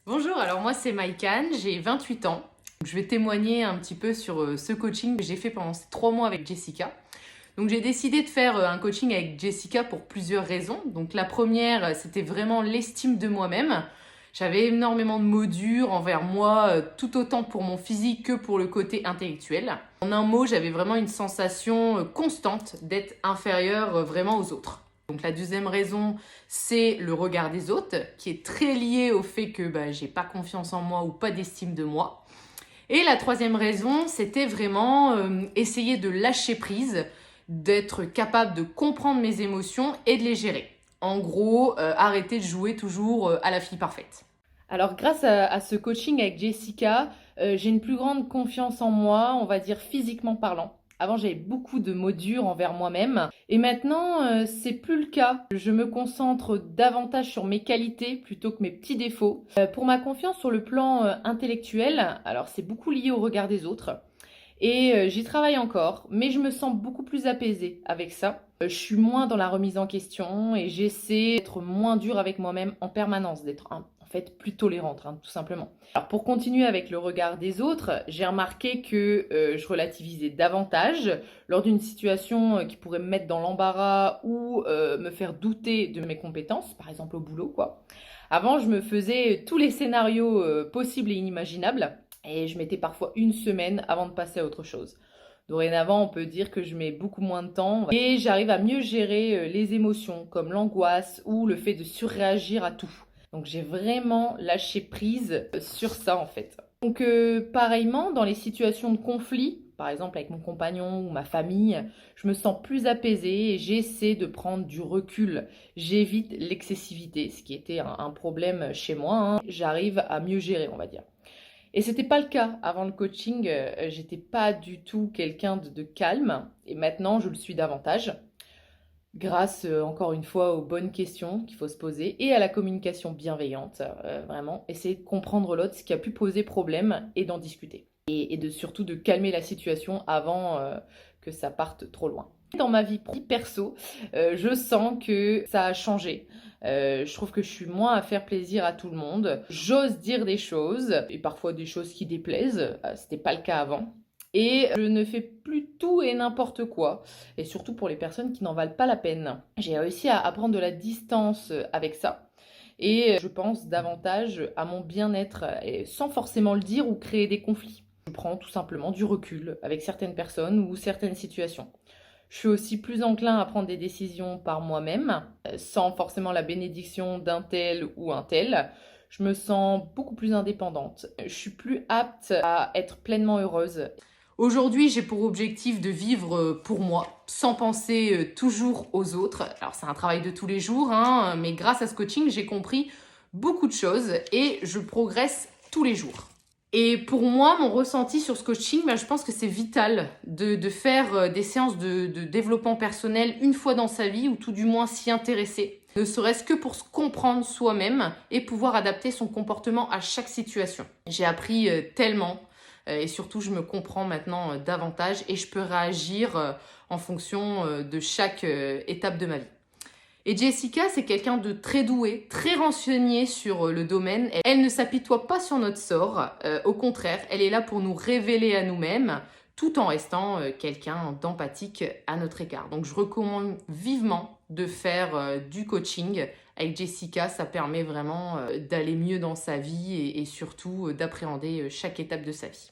Bonjour, alors moi c'est Maïkan, j'ai 28 ans. Je vais témoigner un petit peu sur ce coaching que j'ai fait pendant ces 3 mois avec Jessica. Donc j'ai décidé de faire un coaching avec Jessica pour plusieurs raisons. Donc la première, c'était vraiment l'estime de moi-même. J'avais énormément de mots durs envers moi, tout autant pour mon physique que pour le côté intellectuel. En un mot, j'avais vraiment une sensation constante d'être inférieure vraiment aux autres. Donc la deuxième raison, c'est le regard des autres, qui est très lié au fait que j'ai pas confiance en moi ou pas d'estime de moi. Et la troisième raison, c'était vraiment essayer de lâcher prise, d'être capable de comprendre mes émotions et de les gérer. En gros, arrêter de jouer toujours à la fille parfaite. Alors grâce à ce coaching avec Jessica, j'ai une plus grande confiance en moi, on va dire physiquement parlant. Avant, j'avais beaucoup de mots durs envers moi-même. Et maintenant, c'est plus le cas. Je me concentre davantage sur mes qualités plutôt que mes petits défauts. Pour ma confiance sur le plan intellectuel, alors c'est beaucoup lié au regard des autres. Et j'y travaille encore, mais je me sens beaucoup plus apaisée avec ça. Je suis moins dans la remise en question et j'essaie d'être moins dure avec moi-même en permanence, d'être en fait plus tolérante, tout simplement. Alors pour continuer avec le regard des autres, j'ai remarqué que je relativisais davantage lors d'une situation qui pourrait me mettre dans l'embarras ou me faire douter de mes compétences, par exemple au boulot, quoi. Avant, je me faisais tous les scénarios possibles et inimaginables. Et je mettais parfois une semaine avant de passer à autre chose. Dorénavant, on peut dire que je mets beaucoup moins de temps et j'arrive à mieux gérer les émotions comme l'angoisse ou le fait de surréagir à tout. Donc j'ai vraiment lâché prise sur ça en fait. Donc pareillement, dans les situations de conflit, par exemple avec mon compagnon ou ma famille, je me sens plus apaisée et j'essaie de prendre du recul. J'évite l'excessivité, ce qui était un problème chez moi. J'arrive à mieux gérer, on va dire. Et c'était pas le cas avant le coaching. J'étais pas du tout quelqu'un de calme. Et maintenant, je le suis davantage. Grâce, encore une fois, aux bonnes questions qu'il faut se poser et à la communication bienveillante. Vraiment, essayer de comprendre l'autre, ce qui a pu poser problème et d'en discuter. Et surtout de calmer la situation avant que ça parte trop loin. Dans ma vie perso, je sens que ça a changé. Je trouve que je suis moins à faire plaisir à tout le monde. J'ose dire des choses, et parfois des choses qui déplaisent. C'était pas le cas avant. Et je ne fais plus tout et n'importe quoi. Et surtout pour les personnes qui n'en valent pas la peine. J'ai réussi à prendre de la distance avec ça. Et je pense davantage à mon bien-être, sans forcément le dire ou créer des conflits. Je prends tout simplement du recul avec certaines personnes ou certaines situations. Je suis aussi plus enclin à prendre des décisions par moi-même, sans forcément la bénédiction d'un tel ou un tel. Je me sens beaucoup plus indépendante. Je suis plus apte à être pleinement heureuse. Aujourd'hui, j'ai pour objectif de vivre pour moi, sans penser toujours aux autres. Alors, c'est un travail de tous les jours, mais grâce à ce coaching, j'ai compris beaucoup de choses et je progresse tous les jours. Et pour moi, mon ressenti sur ce coaching, je pense que c'est vital de faire des séances de développement personnel une fois dans sa vie ou tout du moins s'y intéresser. Ne serait-ce que pour se comprendre soi-même et pouvoir adapter son comportement à chaque situation. J'ai appris tellement et surtout je me comprends maintenant davantage et je peux réagir en fonction de chaque étape de ma vie. Et Jessica, c'est quelqu'un de très doué, très renseigné sur le domaine. Elle ne s'apitoie pas sur notre sort. Au contraire, elle est là pour nous révéler à nous-mêmes, tout en restant quelqu'un d'empathique à notre égard. Donc, je recommande vivement de faire du coaching avec Jessica. Ça permet vraiment d'aller mieux dans sa vie et surtout d'appréhender chaque étape de sa vie.